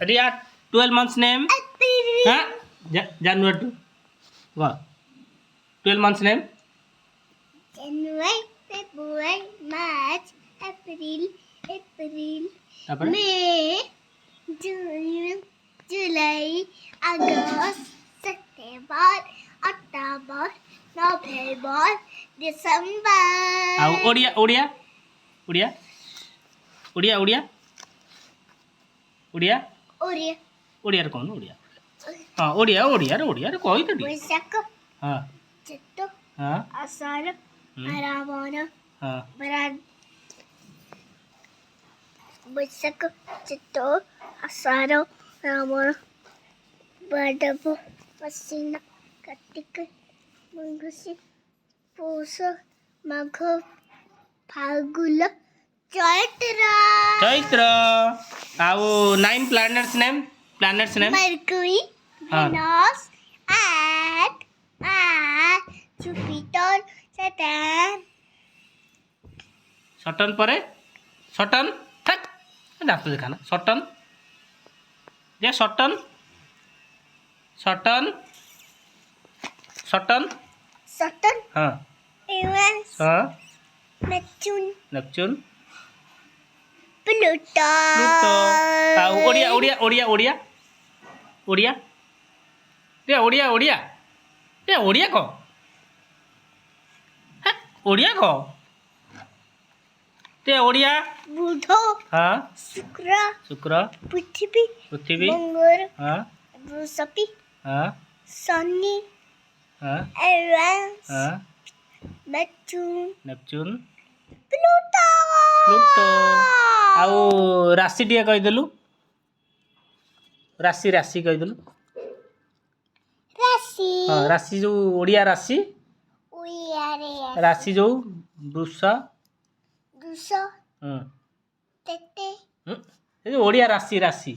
Ria, 12 months name. Huh? January 2. Go. 12 months name. January, February, March, April, Tapare? May, June, July, August, September, October, November, December. Au Odia. Odia. Oriya, Odia कौन ओडिया हाँ ओडिया रे कोई तो Vaisakh, हाँ Chitto, हाँ Asara, Aravana, हाँ Brad, Vaisakh, Chitto, Asara, Aravana, Badabu, Vasina, Kartika, Mangusi, Pusa, Magho, Phagula, Chaitra, Chaitra आओ 9 planets name Mercury, हाँ Venus, Earth, Jupiter, Saturn, Sutton परे सटन थक दांत दिखाना सटन जे सटन Saturn, हाँ Uranus, हाँ Neptune, नेपच्यून Pluto. प्लूटो आओ ओडिया रे ओडिया को हैं ओडिया को ते ओडिया बुधो, हाँ शुक्र पृथ्वी, पृथ्वी मंगल, हाँ बृहस्पति, हाँ शनि, हाँ Uranus, हाँ नेपच्यून, नेपच्यून प्लूटो आओ राशि टिके कहीदेलु राशि कहीदेलु राशि, हाँ राशि जो ओडिया राशि राशि जो वृष दुसो, हम्म तेते, ये जो ओडिया राशि राशि,